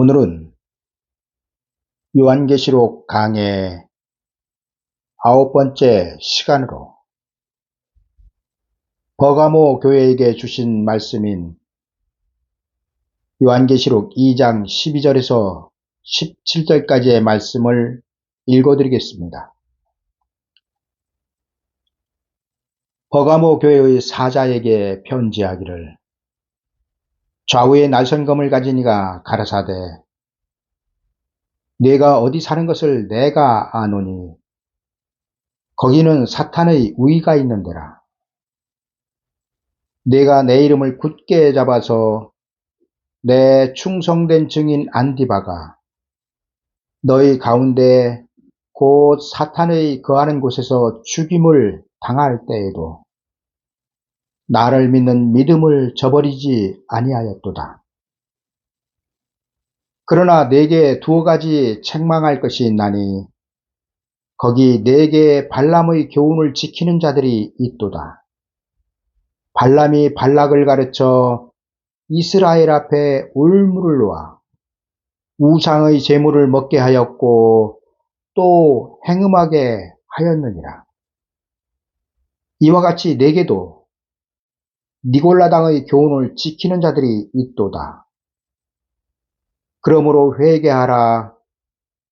오늘은 요한계시록 강의 9번째 시간으로 버가모 교회에게 주신 말씀인 요한계시록 2장 12절에서 17절까지의 말씀을 읽어드리겠습니다. 버가모 교회의 사자에게 편지하기를, 좌우에 날선검을 가진 이가 가라사대, 네가 어디 사는 것을 내가 아노니 거기는 사탄의 우위가 있는 데라. 네가 내 이름을 굳게 잡아서 내 충성된 증인 안디바가 너희 가운데 곧 사탄의 거하는 곳에서 죽임을 당할 때에도 나를 믿는 믿음을 저버리지 아니하였도다. 그러나 내게 두어 가지 책망할 것이 있나니 거기 내게 발람의 교훈을 지키는 자들이 있도다. 발람이 발락을 가르쳐 이스라엘 앞에 울무를 놓아 우상의 제물을 먹게 하였고 또 행음하게 하였느니라. 이와 같이 내게도 니골라당의 교훈을 지키는 자들이 있도다. 그러므로 회개하라.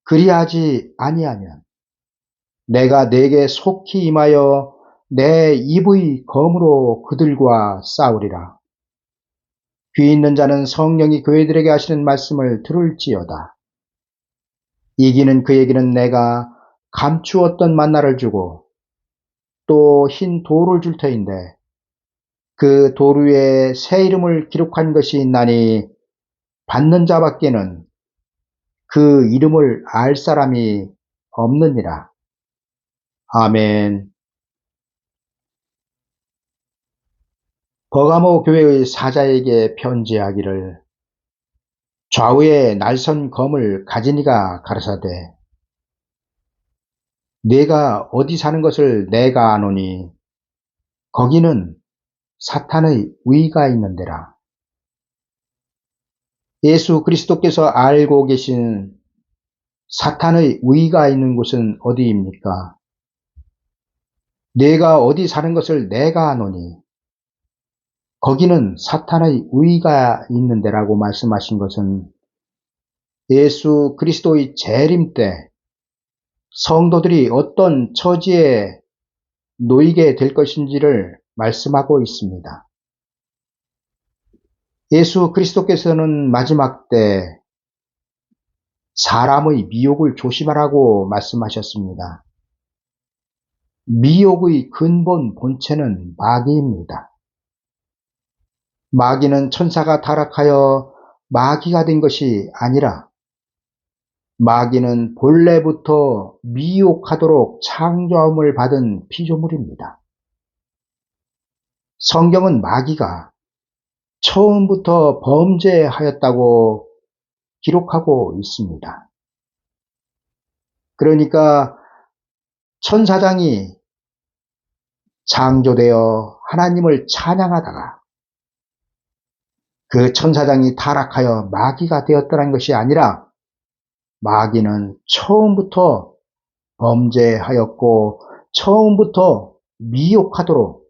그리하지 아니하면 내가 네게 속히 임하여 내 입의 검으로 그들과 싸우리라. 귀 있는 자는 성령이 교회들에게 하시는 말씀을 들을지어다. 이기는 그에게는 내가 감추었던 만나를 주고 또 흰 돌을 줄 터인데 그 돌 위에 새 이름을 기록한 것이 있나니 받는 자밖에는 그 이름을 알 사람이 없느니라. 아멘. 버가모 교회의 사자에게 편지하기를, 좌우에 날선 검을 가진 이가 가라사대, 네가 어디 사는 것을 내가 아노니 거기는 사탄의 우위가 있는 데라. 예수 그리스도께서 알고 계신 사탄의 우위가 있는 곳은 어디입니까? 네가 어디 사는 것을 내가 아노니 거기는 사탄의 우위가 있는 데라고 말씀하신 것은 예수 그리스도의 재림 때 성도들이 어떤 처지에 놓이게 될 것인지를 말씀하고 있습니다. 예수 그리스도께서는 마지막 때 사람의 미혹을 조심하라고 말씀하셨습니다. 미혹의 근본 본체는 마귀입니다. 마귀는 천사가 타락하여 마귀가 된 것이 아니라 마귀는 본래부터 미혹하도록 창조함을 받은 피조물입니다. 성경은 마귀가 처음부터 범죄하였다고 기록하고 있습니다. 그러니까 천사장이 창조되어 하나님을 찬양하다가 그 천사장이 타락하여 마귀가 되었다는 것이 아니라 마귀는 처음부터 범죄하였고 처음부터 미혹하도록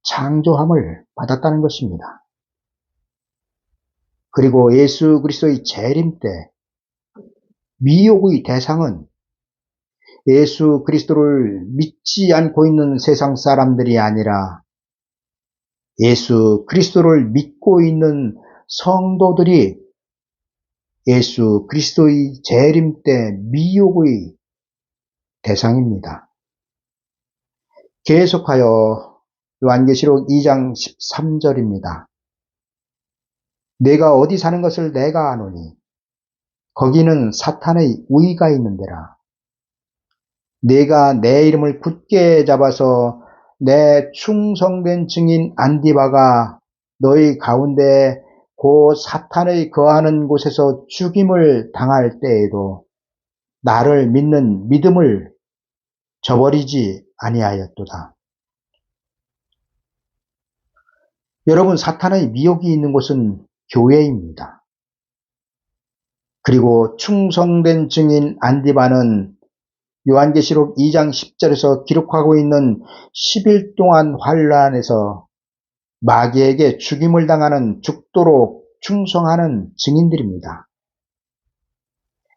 창조함을 받았다는 것입니다. 그리고 예수 그리스도의 재림 때 미혹의 대상은 예수 그리스도를 믿지 않고 있는 세상 사람들이 아니라 예수 그리스도를 믿고 있는 성도들이 예수 그리스도의 재림 때 미혹의 대상입니다. 계속하여 요한계시록 2장 13절입니다. 내가 어디 사는 것을 내가 아노니 거기는 사탄의 우위가 있는 데라. 내가 내 이름을 굳게 잡아서 내 충성된 증인 안디바가 너희 가운데 곧 사탄의 거하는 곳에서 죽임을 당할 때에도 나를 믿는 믿음을 저버리지 아니하였도다. 여러분, 사탄의 미혹이 있는 곳은 교회입니다. 그리고 충성된 증인 안디바는 요한계시록 2장 10절에서 기록하고 있는 10일 동안 환란에서 마귀에게 죽임을 당하는 죽도록 충성하는 증인들입니다.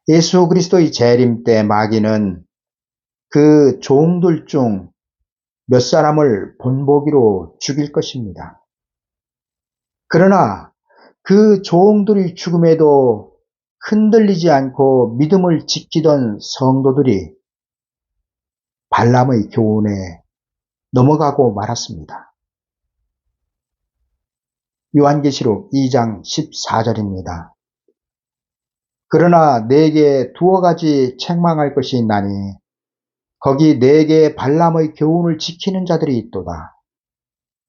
예수 그리스도의 재림 때 마귀는 그 종들 중 몇 사람을 본보기로 죽일 것입니다. 그러나 그 종들의 죽음에도 흔들리지 않고 믿음을 지키던 성도들이 발람의 교훈에 넘어가고 말았습니다. 요한계시록 2장 14절입니다. 그러나 내게 두어 가지 책망할 것이 있나니 거기 내게 발람의 교훈을 지키는 자들이 있도다.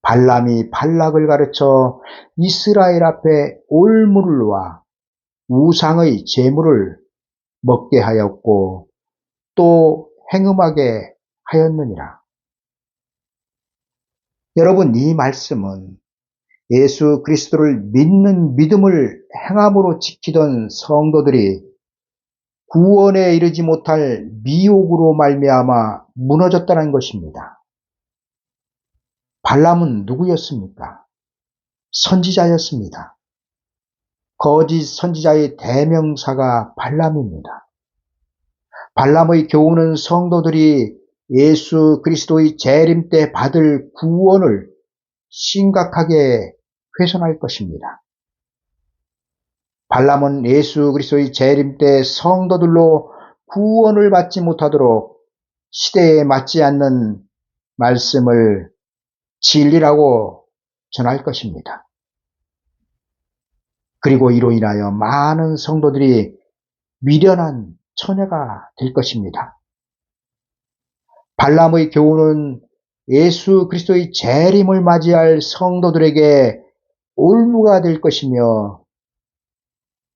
발람이 발락을 가르쳐 이스라엘 앞에 올물과 우상의 제물을 먹게 하였고 또 행음하게 하였느니라. 여러분, 이 말씀은 예수 그리스도를 믿는 믿음을 행함으로 지키던 성도들이 구원에 이르지 못할 미혹으로 말미암아 무너졌다는 것입니다. 발람은 누구였습니까? 선지자였습니다. 거짓 선지자의 대명사가 발람입니다. 발람의 교훈은 성도들이 예수 그리스도의 재림 때 받을 구원을 심각하게 훼손할 것입니다. 발람은 예수 그리스도의 재림 때 성도들로 구원을 받지 못하도록 시대에 맞지 않는 말씀을 진리라고 전할 것입니다. 그리고 이로 인하여 많은 성도들이 미련한 처녀가 될 것입니다. 발람의 교훈은 예수 그리스도의 재림을 맞이할 성도들에게 올무가 될 것이며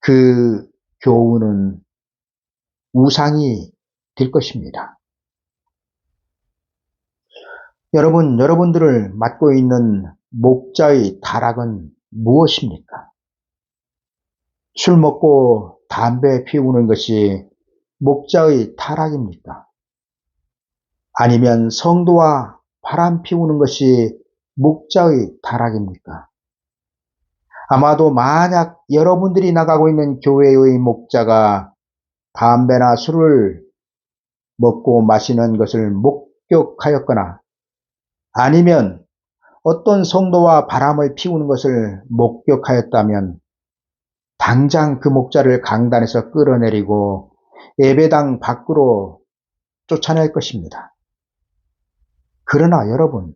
그 교훈은 우상이 될 것입니다. 여러분들을 맡고 있는 목자의 타락은 무엇입니까? 술 먹고 담배 피우는 것이 목자의 타락입니까? 아니면 성도와 바람 피우는 것이 목자의 타락입니까? 아마도 만약 여러분들이 나가고 있는 교회의 목자가 담배나 술을 먹고 마시는 것을 목격하였거나 아니면 어떤 성도와 바람을 피우는 것을 목격하였다면 당장 그 목자를 강단에서 끌어내리고 예배당 밖으로 쫓아낼 것입니다. 그러나 여러분,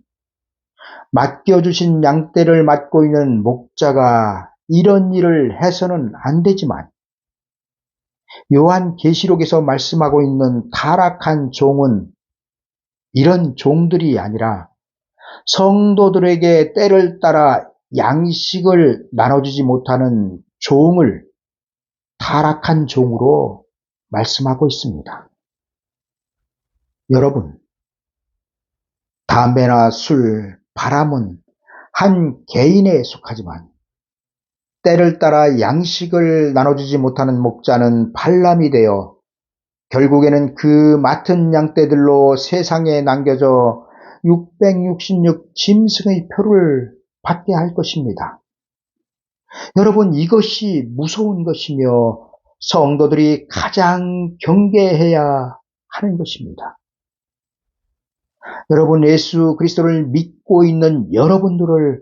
맡겨주신 양떼를 맡고 있는 목자가 이런 일을 해서는 안 되지만 요한계시록에서 말씀하고 있는 타락한 종은 이런 종들이 아니라 성도들에게 때를 따라 양식을 나눠주지 못하는 종을 타락한 종으로 말씀하고 있습니다. 여러분, 담배나 술, 바람은 한 개인에 속하지만 때를 따라 양식을 나눠주지 못하는 목자는 발람이 되어 결국에는 그 맡은 양떼들로 세상에 남겨져 666 짐승의 표를 받게 할 것입니다. 여러분, 이것이 무서운 것이며 성도들이 가장 경계해야 하는 것입니다. 여러분, 예수 그리스도를 믿고 있는 여러분들을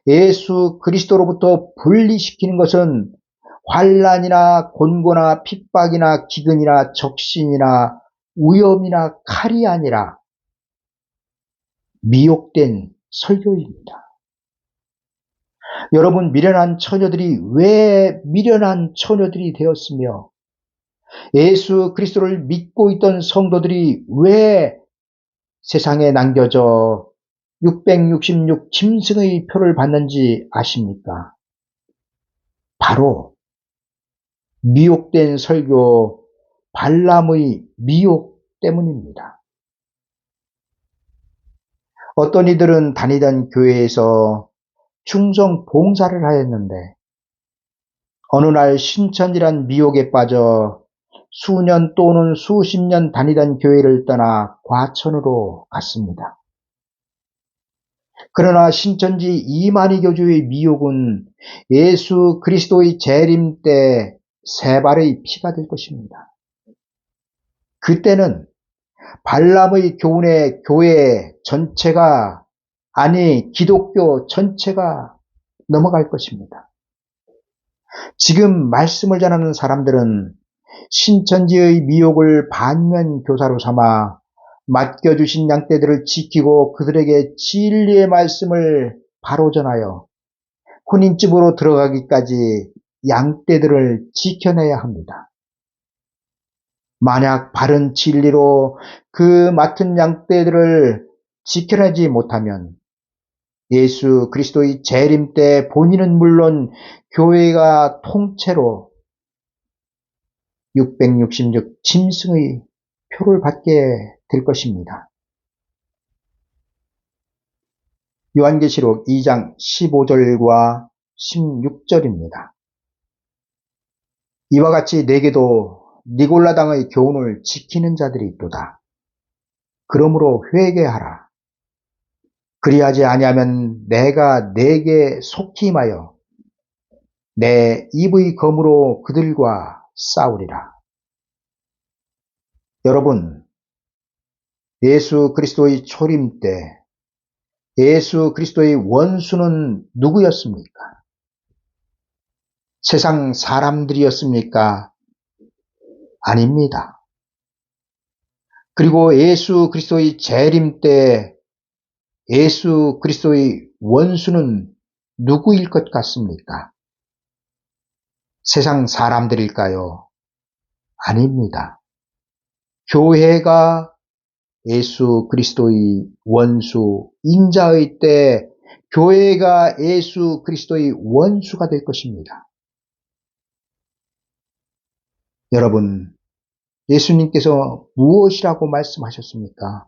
예수 그리스도로부터 분리시키는 것은 환난이나 곤고나 핍박이나 기근이나 적신이나 위험이나 칼이 아니라 미혹된 설교입니다. 여러분, 미련한 처녀들이 왜 미련한 처녀들이 되었으며 예수 그리스도를 믿고 있던 성도들이 왜 세상에 남겨져 666 짐승의 표를 받는지 아십니까? 바로 미혹된 설교 발람의 미혹 때문입니다. 어떤 이들은 다니던 교회에서 충성 봉사를 하였는데 어느 날 신천지란 미혹에 빠져 수년 또는 수십 년 다니던 교회를 떠나 과천으로 갔습니다. 그러나 신천지 이만희 교주의 미혹은 예수 그리스도의 재림 때 세 발의 피가 될 것입니다. 그때는 발람의 교훈에 교회 전체가, 아니 기독교 전체가 넘어갈 것입니다. 지금 말씀을 전하는 사람들은 신천지의 미혹을 반면교사로 삼아 맡겨주신 양떼들을 지키고 그들에게 진리의 말씀을 바로 전하여 혼인집으로 들어가기까지 양떼들을 지켜내야 합니다. 만약 바른 진리로 그 맡은 양떼들을 지켜내지 못하면 예수 그리스도의 재림 때 본인은 물론 교회가 통째로 666 짐승의 표를 받게 될 것입니다. 요한계시록 2장 15절과 16절입니다. 이와 같이 내게도 니골라당의 교훈을 지키는 자들이 있도다. 그러므로 회개하라. 그리하지 아니하면 내가 네게 속히 임하여 내 입의 검으로 그들과 싸우리라. 여러분, 예수 그리스도의 초림 때 예수 그리스도의 원수는 누구였습니까? 세상 사람들이었습니까? 아닙니다. 그리고 예수 그리스도의 재림 때 예수 그리스도의 원수는 누구일 것 같습니까? 세상 사람들일까요? 아닙니다. 교회가 예수 그리스도의 원수, 인자의 때 교회가 예수 그리스도의 원수가 될 것입니다. 여러분, 예수님께서 무엇이라고 말씀하셨습니까?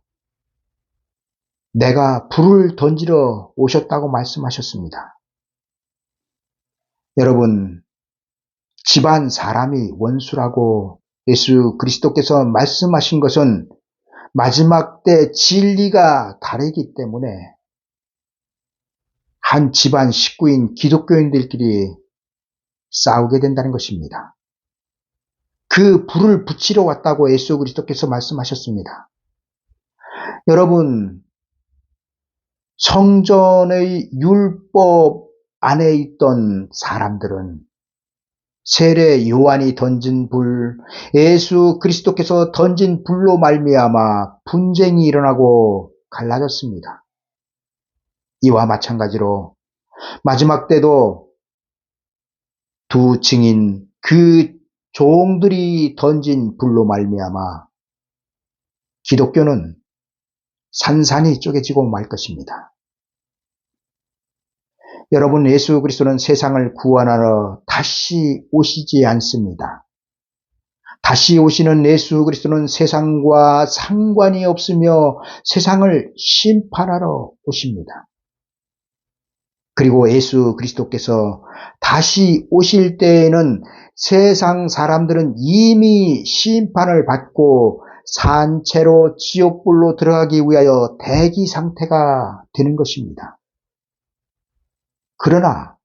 내가 불을 던지러 오셨다고 말씀하셨습니다. 여러분, 집안 사람이 원수라고 예수 그리스도께서 말씀하신 것은 마지막 때 진리가 다르기 때문에 한 집안 식구인 기독교인들끼리 싸우게 된다는 것입니다. 그 불을 붙이러 왔다고 예수 그리스도께서 말씀하셨습니다. 여러분, 성전의 율법 안에 있던 사람들은 세례 요한이 던진 불, 예수 그리스도께서 던진 불로 말미암아 분쟁이 일어나고 갈라졌습니다. 이와 마찬가지로 마지막 때도 두 증인, 그 종들이 던진 불로 말미암아 기독교는 산산이 쪼개지고 말 것입니다. 여러분, 예수 그리스도는 세상을 구원하러 다시 오시지 않습니다. 다시 오시는 예수 그리스도는 세상과 상관이 없으며 세상을 심판하러 오십니다. 그리고 예수 그리스도께서 다시 오실 때에는 세상 사람들은 이미 심판을 받고 산채로 지옥불로 들어가기 위하여 대기 상태가 되는 것입니다. 그러나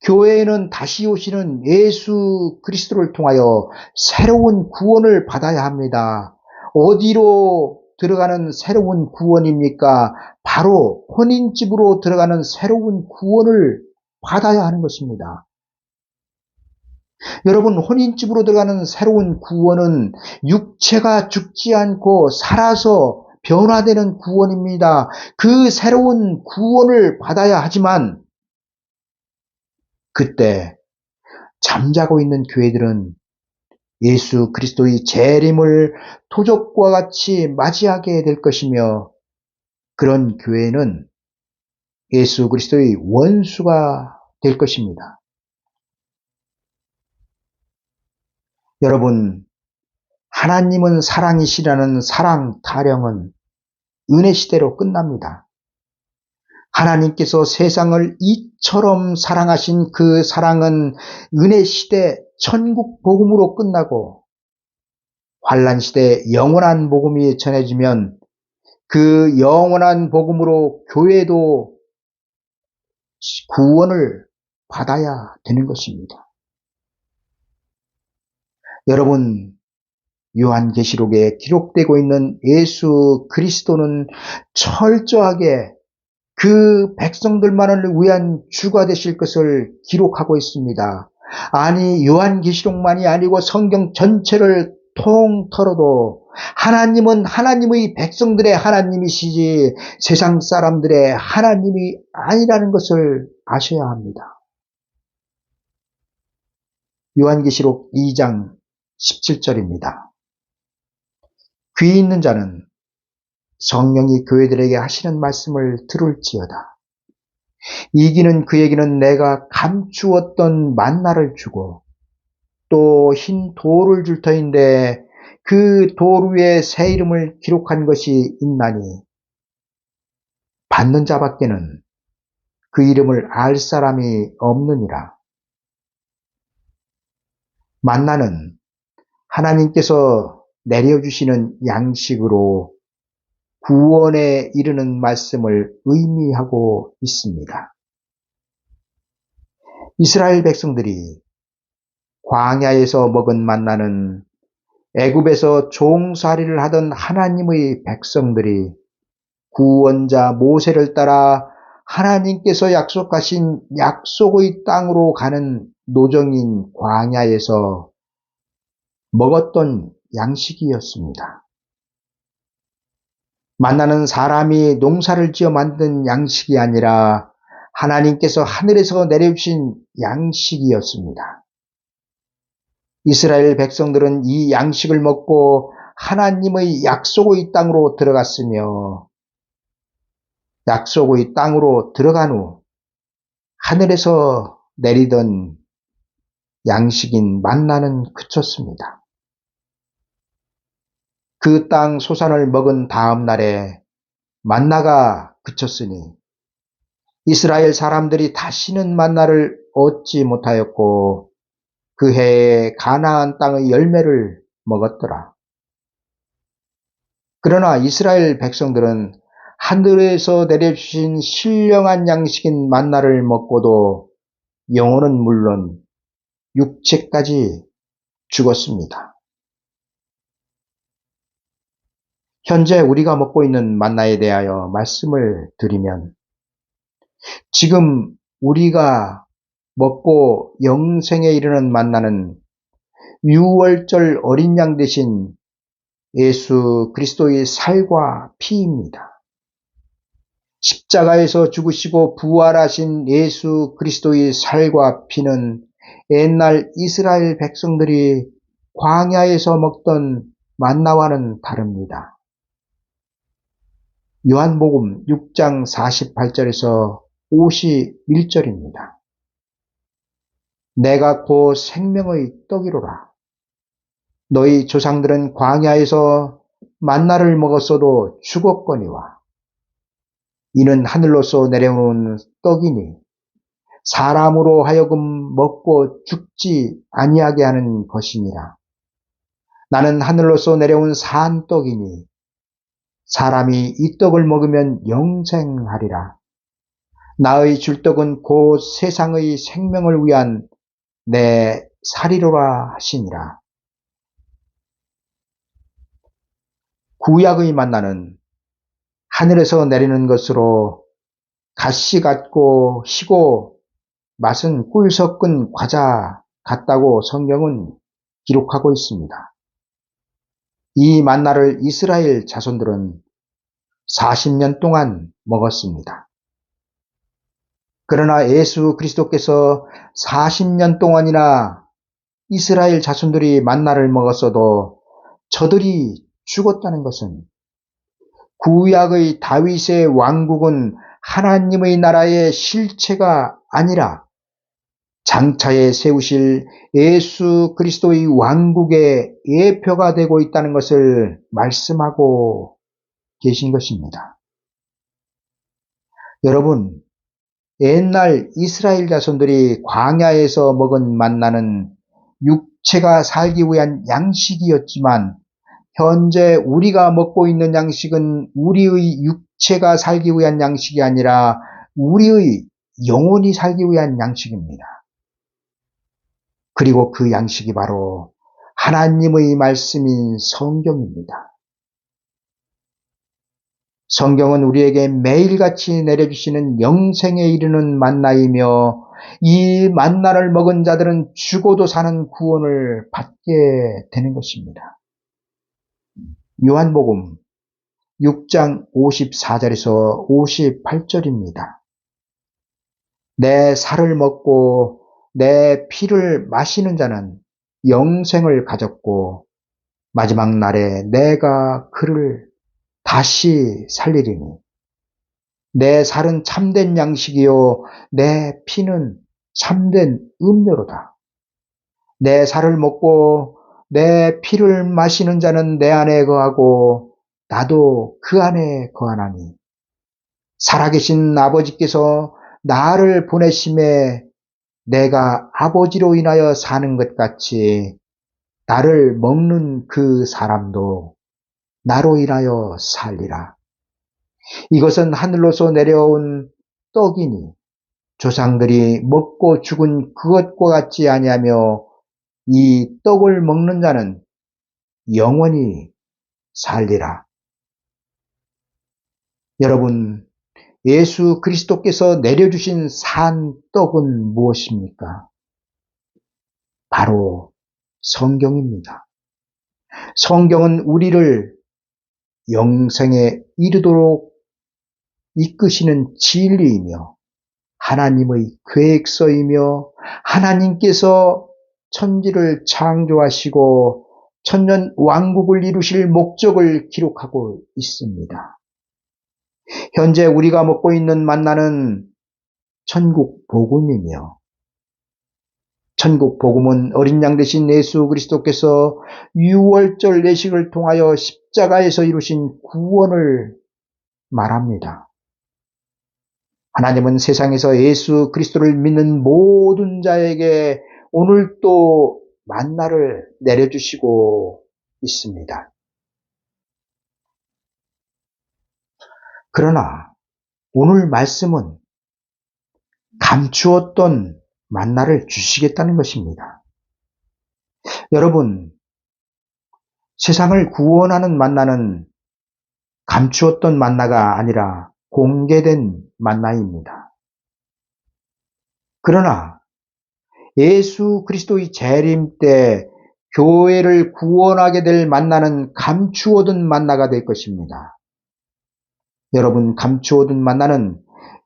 교회에는 다시 오시는 예수 그리스도를 통하여 새로운 구원을 받아야 합니다. 어디로 들어가는 새로운 구원입니까? 바로 혼인집으로 들어가는 새로운 구원을 받아야 하는 것입니다. 여러분, 혼인집으로 들어가는 새로운 구원은 육체가 죽지 않고 살아서 변화되는 구원입니다. 그 새로운 구원을 받아야 하지만 그때 잠자고 있는 교회들은 예수 그리스도의 재림을 토적과 같이 맞이하게 될 것이며 그런 교회는 예수 그리스도의 원수가 될 것입니다. 여러분, 하나님은 사랑이시라는 사랑 타령은 은혜 시대로 끝납니다. 하나님께서 세상을 이처럼 사랑하신 그 사랑은 은혜 시대 천국 복음으로 끝나고 환난 시대 영원한 복음이 전해지면 그 영원한 복음으로 교회도 구원을 받아야 되는 것입니다. 여러분, 요한계시록에 기록되고 있는 예수 그리스도는 철저하게 그 백성들만을 위한 주가 되실 것을 기록하고 있습니다. 아니, 요한계시록만이 아니고 성경 전체를 통틀어도 하나님은 하나님의 백성들의 하나님이시지 세상 사람들의 하나님이 아니라는 것을 아셔야 합니다. 요한계시록 2장 17절입니다. 귀 있는 자는 성령이 교회들에게 하시는 말씀을 들을지어다. 이기는 그에게는 내가 감추었던 만나를 주고 또 흰 돌을 줄 터인데 그 돌 위에 새 이름을 기록한 것이 있나니 받는 자밖에는 그 이름을 알 사람이 없느니라. 만나는 하나님께서 내려주시는 양식으로 구원에 이르는 말씀을 의미하고 있습니다. 이스라엘 백성들이 광야에서 먹은 만나는 애굽에서 종살이를 하던 하나님의 백성들이 구원자 모세를 따라 하나님께서 약속하신 약속의 땅으로 가는 노정인 광야에서 먹었던 양식이었습니다. 만나는 사람이 농사를 지어 만든 양식이 아니라 하나님께서 하늘에서 내려주신 양식이었습니다. 이스라엘 백성들은 이 양식을 먹고 하나님의 약속의 땅으로 들어갔으며 약속의 땅으로 들어간 후 하늘에서 내리던 양식인 만나는 그쳤습니다. 그 땅 소산을 먹은 다음 날에 만나가 그쳤으니 이스라엘 사람들이 다시는 만나를 얻지 못하였고 그 해에 가나안 땅의 열매를 먹었더라. 그러나 이스라엘 백성들은 하늘에서 내려주신 신령한 양식인 만나를 먹고도 영혼은 물론 육체까지 죽었습니다. 현재 우리가 먹고 있는 만나에 대하여 말씀을 드리면 지금 우리가 먹고 영생에 이르는 만나는 유월절 어린 양 대신 예수 그리스도의 살과 피입니다. 십자가에서 죽으시고 부활하신 예수 그리스도의 살과 피는 옛날 이스라엘 백성들이 광야에서 먹던 만나와는 다릅니다. 요한복음 6장 48절에서 51절입니다. 내가 곧 생명의 떡이로라. 너희 조상들은 광야에서 만나를 먹었어도 죽었거니와 이는 하늘로서 내려오는 떡이니 사람으로 하여금 먹고 죽지 아니하게 하는 것이니라. 나는 하늘로서 내려온 산 떡이니 사람이 이 떡을 먹으면 영생하리라. 나의 줄 떡은 곧 세상의 생명을 위한 내 살이로라 하시니라. 구약의 만나는 하늘에서 내리는 것으로 가시 같고 희고 맛은 꿀 섞은 과자 같다고 성경은 기록하고 있습니다. 이 만나를 이스라엘 자손들은 40년 동안 먹었습니다. 그러나 예수 그리스도께서 40년 동안이나 이스라엘 자손들이 만나를 먹었어도 저들이 죽었다는 것은 구약의 다윗의 왕국은 하나님의 나라의 실체가 아니라 장차에 세우실 예수 그리스도의 왕국의 예표가 되고 있다는 것을 말씀하고 계신 것입니다. 여러분, 옛날 이스라엘 자손들이 광야에서 먹은 만나는 육체가 살기 위한 양식이었지만 현재 우리가 먹고 있는 양식은 우리의 육체가 살기 위한 양식이 아니라 우리의 영혼이 살기 위한 양식입니다. 그리고 그 양식이 바로 하나님의 말씀인 성경입니다. 성경은 우리에게 매일같이 내려주시는 영생에 이르는 만나이며 이 만나를 먹은 자들은 죽어도 사는 구원을 받게 되는 것입니다. 요한복음 6장 54절에서 58절입니다. 내 살을 먹고 내 피를 마시는 자는 영생을 가졌고 마지막 날에 내가 그를 다시 살리리니 내 살은 참된 양식이요 내 피는 참된 음료로다. 내 살을 먹고 내 피를 마시는 자는 내 안에 거하고 나도 그 안에 거하나니 살아계신 아버지께서 나를 보내심에 내가 아버지로 인하여 사는 것 같이 나를 먹는 그 사람도 나로 인하여 살리라. 이것은 하늘로서 내려온 떡이니 조상들이 먹고 죽은 그것과 같지 아니하며 이 떡을 먹는 자는 영원히 살리라. 여러분, 예수 그리스도께서 내려주신 산 떡은 무엇입니까? 바로 성경입니다. 성경은 우리를 영생에 이르도록 이끄시는 진리이며 하나님의 계획서이며 하나님께서 천지를 창조하시고 천년 왕국을 이루실 목적을 기록하고 있습니다. 현재 우리가 먹고 있는 만나는 천국 복음이며 천국 복음은 어린 양 되신 예수 그리스도께서 유월절 예식을 통하여 십자가에서 이루신 구원을 말합니다. 하나님은 세상에서 예수 그리스도를 믿는 모든 자에게 오늘 또 만나를 내려주시고 있습니다. 그러나 오늘 말씀은 감추었던 만나를 주시겠다는 것입니다. 여러분, 세상을 구원하는 만나는 감추었던 만나가 아니라 공개된 만나입니다. 그러나 예수 그리스도의 재림 때 교회를 구원하게 될 만나는 감추어둔 만나가 될 것입니다. 여러분, 감추어둔 만나는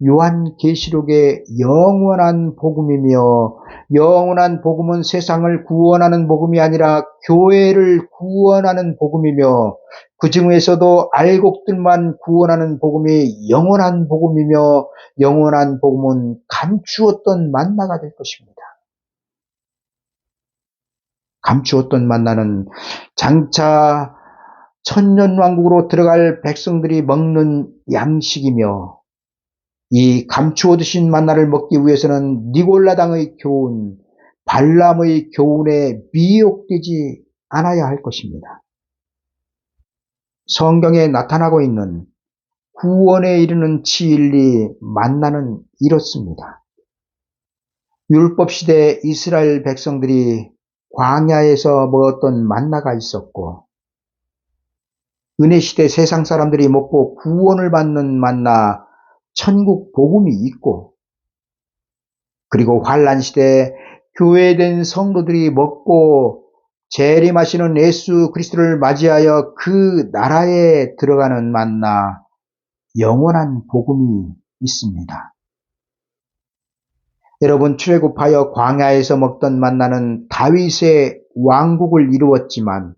요한계시록의 영원한 복음이며 영원한 복음은 세상을 구원하는 복음이 아니라 교회를 구원하는 복음이며 그 중에서도 알곡들만 구원하는 복음이 영원한 복음이며 영원한 복음은 감추었던 만나가 될 것입니다. 감추었던 만나는 장차 천년왕국으로 들어갈 백성들이 먹는 양식이며 이 감추어두신 만나를 먹기 위해서는 니골라당의 교훈, 발람의 교훈에 미혹되지 않아야 할 것입니다. 성경에 나타나고 있는 구원에 이르는 진리 만나는 이렇습니다. 율법시대 이스라엘 백성들이 광야에서 먹었던 만나가 있었고 은혜시대 세상 사람들이 먹고 구원을 받는 만나 천국 복음이 있고 그리고 환란시대 교회된 성도들이 먹고 재림하시는 예수 그리스도를 맞이하여 그 나라에 들어가는 만나 영원한 복음이 있습니다. 여러분, 출애굽하여 광야에서 먹던 만나는 다윗의 왕국을 이루었지만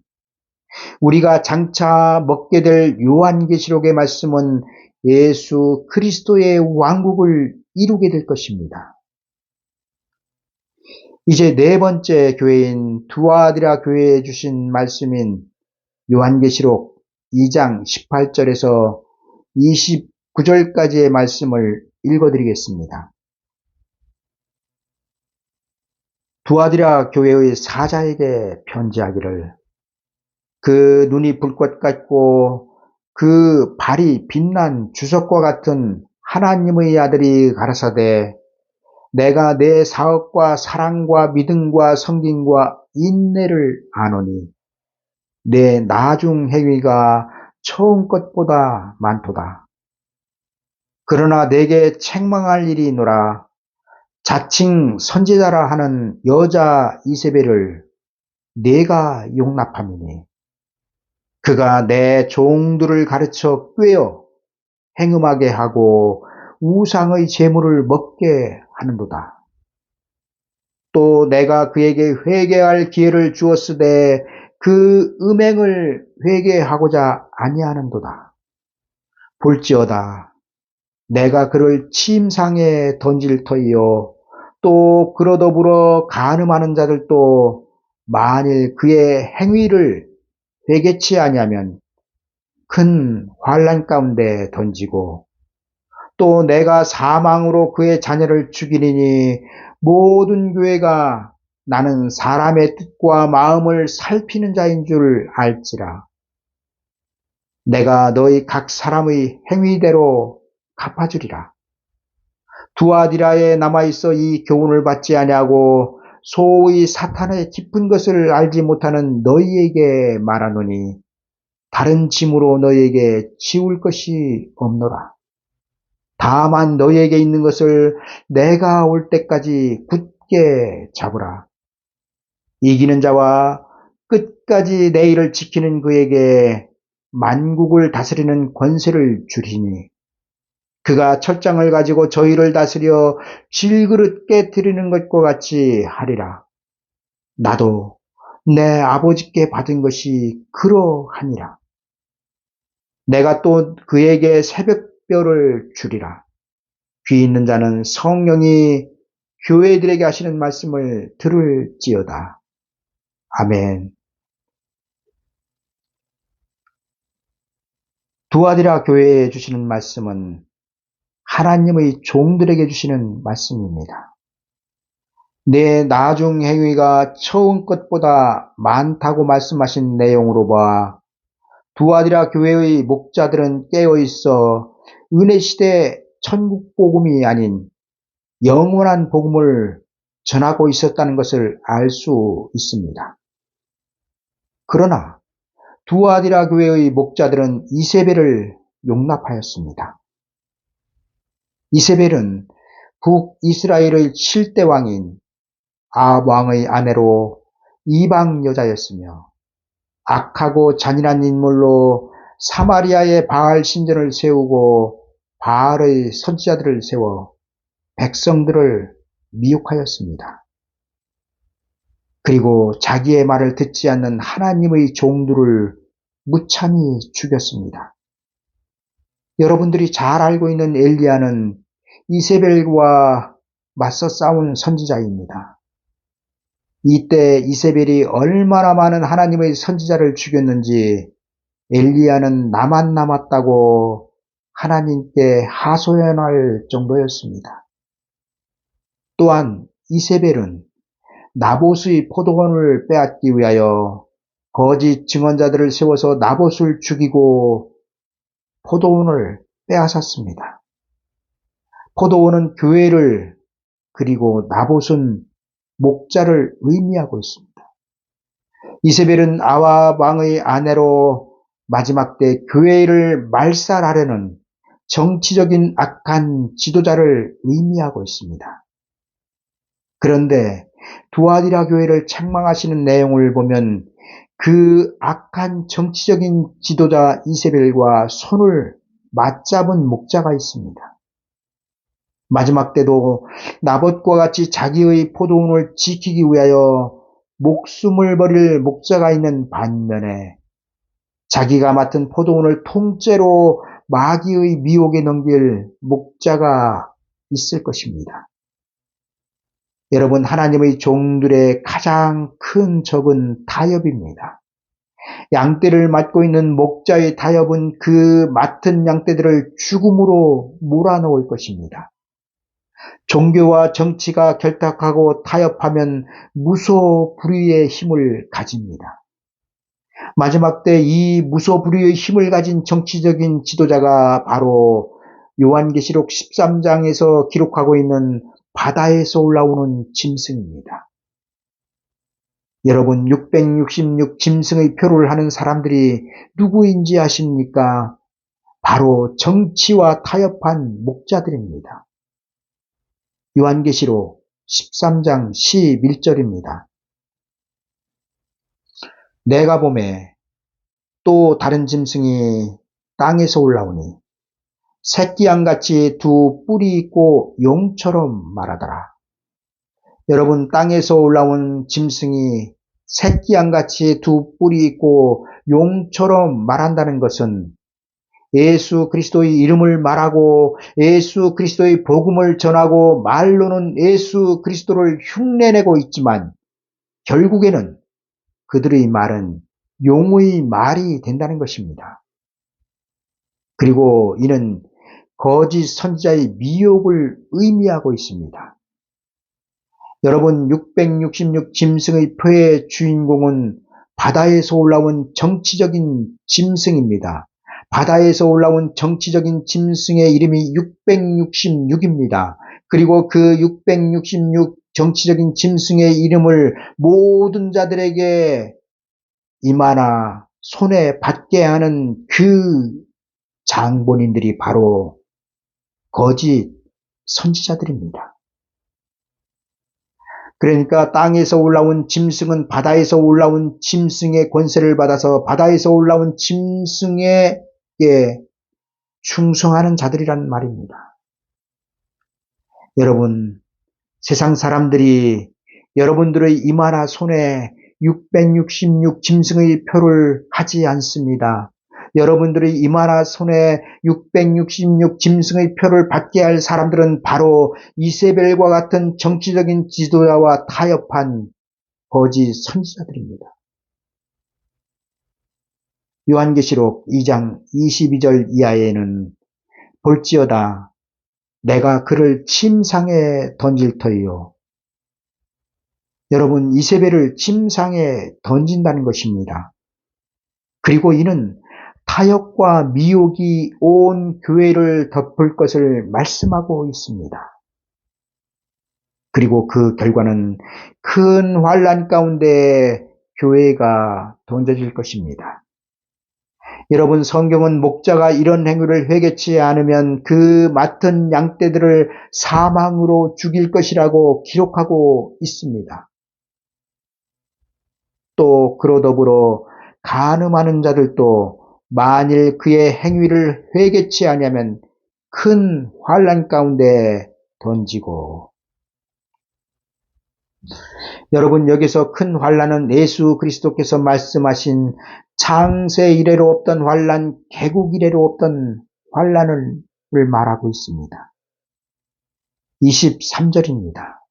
우리가 장차 먹게 될 요한계시록의 말씀은 예수 그리스도의 왕국을 이루게 될 것입니다. 이제 네 번째 교회인 두아디라 교회에 주신 말씀인 요한계시록 2장 18절에서 9절까지의 말씀을 읽어드리겠습니다. 두아디라 교회의 사자에게 편지하기를, 그 눈이 불꽃 같고 그 발이 빛난 주석과 같은 하나님의 아들이 가라사대, 내가 내 사업과 사랑과 믿음과 섬김과 인내를 아노니 내 나중 행위가 처음 것보다 많도다. 그러나 내게 책망할 일이 있노라. 자칭 선지자라 하는 여자 이세벨을 내가 용납함이니 그가 내 종들을 가르쳐 꾀어 행음하게 하고 우상의 제물을 먹게 하는도다. 또 내가 그에게 회개할 기회를 주었으되 그 음행을 회개하고자 아니하는도다. 볼지어다, 내가 그를 침상에 던질 터이요 또 그로 더불어 간음하는 자들도 만일 그의 행위를 회개치 아니하면 큰 환난 가운데 던지고, 또 내가 사망으로 그의 자녀를 죽이리니 모든 교회가 나는 사람의 뜻과 마음을 살피는 자인 줄 알지라. 내가 너희 각 사람의 행위대로 갚아주리라. 두아디라에 남아있어 이 교훈을 받지 아니하고 소위 사탄의 깊은 것을 알지 못하는 너희에게 말하노니 다른 짐으로 너희에게 지울 것이 없노라. 다만 너희에게 있는 것을 내가 올 때까지 굳게 잡으라. 이기는 자와 끝까지 내 일을 지키는 그에게 만국을 다스리는 권세를 주리니 그가 철장을 가지고 저희를 다스려 질그릇 깨뜨리는 것과 같이 하리라. 나도 내 아버지께 받은 것이 그러하니라. 내가 또 그에게 새벽별을 주리라. 귀 있는 자는 성령이 교회들에게 하시는 말씀을 들을지어다. 아멘. 두아디라 교회에 주시는 말씀은 하나님의 종들에게 주시는 말씀입니다. 내 나중 행위가 처음 것보다 많다고 말씀하신 내용으로 봐 두아디라 교회의 목자들은 깨어있어 은혜시대 천국 복음이 아닌 영원한 복음을 전하고 있었다는 것을 알 수 있습니다. 그러나 두아디라 교회의 목자들은 이세벨을 용납하였습니다. 이세벨은 북이스라엘의 7대 왕인 아합 왕의 아내로 이방 여자였으며 악하고 잔인한 인물로 사마리아에 바알 신전을 세우고 바알의 선지자들을 세워 백성들을 미혹하였습니다. 그리고 자기의 말을 듣지 않는 하나님의 종들을 무참히 죽였습니다. 여러분들이 잘 알고 있는 엘리야는 이세벨과 맞서 싸운 선지자입니다. 이때 이세벨이 얼마나 많은 하나님의 선지자를 죽였는지 엘리야는 나만 남았다고 하나님께 하소연할 정도였습니다. 또한 이세벨은 나봇의 포도원을 빼앗기 위하여 거짓 증언자들을 세워서 나봇을 죽이고 포도원을 빼앗았습니다. 포도원은 교회를, 그리고 나봇은 목자를 의미하고 있습니다. 이세벨은 아합 왕의 아내로 마지막 때 교회를 말살하려는 정치적인 악한 지도자를 의미하고 있습니다. 그런데 두아디라 교회를 책망하시는 내용을 보면 그 악한 정치적인 지도자 이세벨과 손을 맞잡은 목자가 있습니다. 마지막 때도 나봇과 같이 자기의 포도원을 지키기 위하여 목숨을 버릴 목자가 있는 반면에 자기가 맡은 포도원을 통째로 마귀의 미혹에 넘길 목자가 있을 것입니다. 여러분, 하나님의 종들의 가장 큰 적은 타협입니다. 양떼를 맡고 있는 목자의 타협은 그 맡은 양떼들을 죽음으로 몰아넣을 것입니다. 종교와 정치가 결탁하고 타협하면 무소불위의 힘을 가집니다. 마지막 때 이 무소불위의 힘을 가진 정치적인 지도자가 바로 요한계시록 13장에서 기록하고 있는 바다에서 올라오는 짐승입니다. 여러분, 666 짐승의 표를 하는 사람들이 누구인지 아십니까? 바로 정치와 타협한 목자들입니다. 요한계시록 13장 11절입니다. 내가 보매 또 다른 짐승이 땅에서 올라오니 새끼양같이 두 뿔이 있고 용처럼 말하더라. 여러분, 땅에서 올라온 짐승이 새끼양같이 두 뿔이 있고 용처럼 말한다는 것은 예수 그리스도의 이름을 말하고 예수 그리스도의 복음을 전하고 말로는 예수 그리스도를 흉내내고 있지만 결국에는 그들의 말은 용의 말이 된다는 것입니다. 그리고 이는 거짓 선지자의 미혹을 의미하고 있습니다. 여러분, 666 짐승의 표의 주인공은 바다에서 올라온 정치적인 짐승입니다. 바다에서 올라온 정치적인 짐승의 이름이 666입니다. 그리고 그 666 정치적인 짐승의 이름을 모든 자들에게 임하나 손에 받게 하는 그 장본인들이 바로 거짓 선지자들입니다. 그러니까 땅에서 올라온 짐승은 바다에서 올라온 짐승의 권세를 받아서 바다에서 올라온 짐승에게 충성하는 자들이란 말입니다. 여러분, 세상 사람들이 여러분들의 이마나 손에 666 짐승의 표를 하지 않습니다. 여러분들의 이마나 손에 666 짐승의 표를 받게 할 사람들은 바로 이세벨과 같은 정치적인 지도자와 타협한 거짓 선지자들입니다. 요한계시록 2장 22절 이하에는 볼지어다 내가 그를 침상에 던질 터이요. 여러분, 이세벨을 침상에 던진다는 것입니다. 그리고 이는 타협과 미혹이 온 교회를 덮을 것을 말씀하고 있습니다. 그리고 그 결과는 큰 환난 가운데 교회가 던져질 것입니다. 여러분, 성경은 목자가 이런 행위를 회개치 않으면 그 맡은 양떼들을 사망으로 죽일 것이라고 기록하고 있습니다. 또 그로 더불어 간음하는 자들도 만일 그의 행위를 회개치 아니하면 큰 환난 가운데 던지고, 여러분, 여기서 큰 환난은 예수 그리스도께서 말씀하신 창세 이래로 없던 환난, 개국 이래로 없던 환난을 말하고 있습니다. 23절입니다.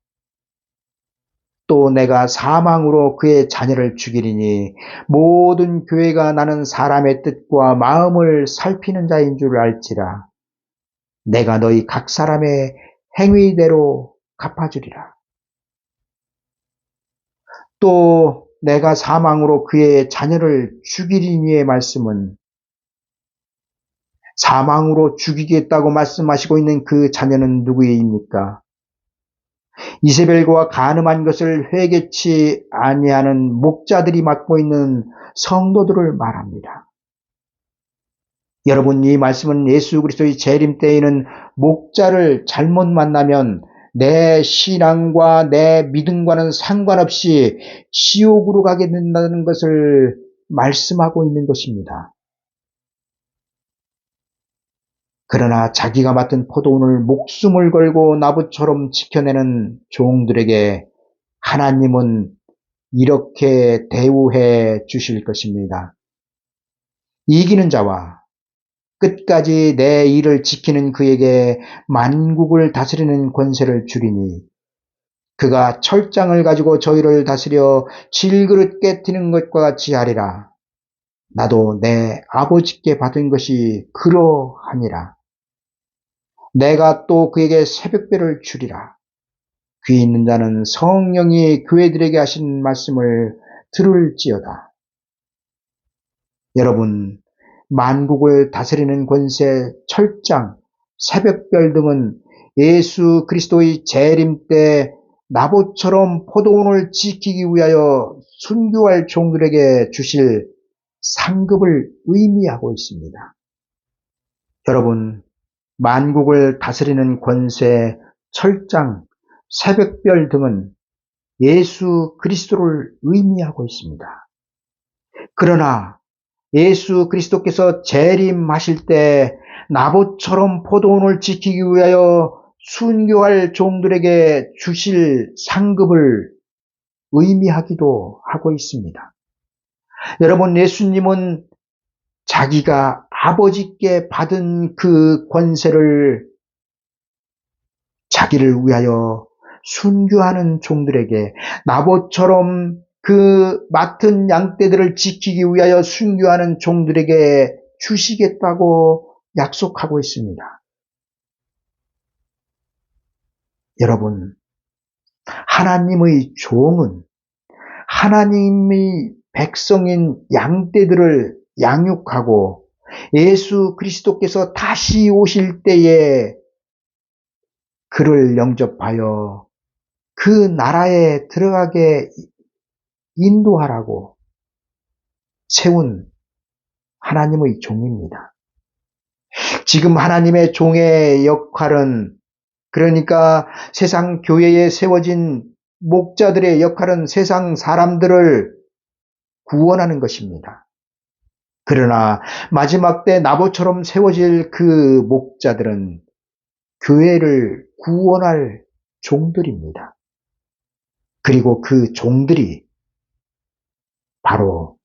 또 내가 사망으로 그의 자녀를 죽이리니 모든 교회가 나는 사람의 뜻과 마음을 살피는 자인 줄 알지라. 내가 너희 각 사람의 행위대로 갚아주리라. 또 내가 사망으로 그의 자녀를 죽이리니의 말씀은 사망으로 죽이겠다고 말씀하시고 있는 그 자녀는 누구입니까? 이세벨과 간음한 것을 회개치 아니하는 목자들이 맡고 있는 성도들을 말합니다. 여러분, 이 말씀은 예수 그리스도의 재림 때에는 목자를 잘못 만나면 내 신앙과 내 믿음과는 상관없이 지옥으로 가게 된다는 것을 말씀하고 있는 것입니다. 그러나 자기가 맡은 포도원을 목숨을 걸고 나부처럼 지켜내는 종들에게 하나님은 이렇게 대우해 주실 것입니다. 이기는 자와 끝까지 내 일을 지키는 그에게 만국을 다스리는 권세를 주리니 그가 철장을 가지고 저희를 다스려 질그릇 깨트리는 것과 같이 하리라. 나도 내 아버지께 받은 것이 그러하니라. 내가 또 그에게 새벽별을 주리라. 귀 있는 자는 성령이 교회들에게 하신 말씀을 들을지어다. 여러분, 만국을 다스리는 권세, 철장, 새벽별 등은 예수 그리스도의 재림 때 나봇처럼 포도원을 지키기 위하여 순교할 종들에게 주실 상급을 의미하고 있습니다. 여러분, 만국을 다스리는 권세, 철장, 새벽별 등은 예수 그리스도를 의미하고 있습니다. 그러나 예수 그리스도께서 재림하실 때 나봇처럼 포도원을 지키기 위하여 순교할 종들에게 주실 상급을 의미하기도 하고 있습니다. 여러분, 예수님은 자기가 아버지께 받은 그 권세를 자기를 위하여 순교하는 종들에게, 나봇처럼 그 맡은 양떼들을 지키기 위하여 순교하는 종들에게 주시겠다고 약속하고 있습니다. 여러분, 하나님의 종은 하나님의 백성인 양떼들을 양육하고 예수 그리스도께서 다시 오실 때에 그를 영접하여 그 나라에 들어가게 인도하라고 세운 하나님의 종입니다. 지금 하나님의 종의 역할은, 그러니까 세상 교회에 세워진 목자들의 역할은 세상 사람들을 구원하는 것입니다. 그러나 마지막 때 나봇처럼 세워질 그 목자들은 교회를 구원할 종들입니다. 그리고 그 종들이 바로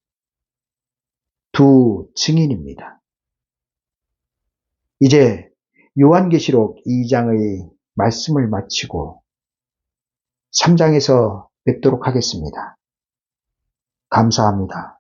두 증인입니다. 이제 요한계시록 2장의 말씀을 마치고 3장에서 뵙도록 하겠습니다. 감사합니다.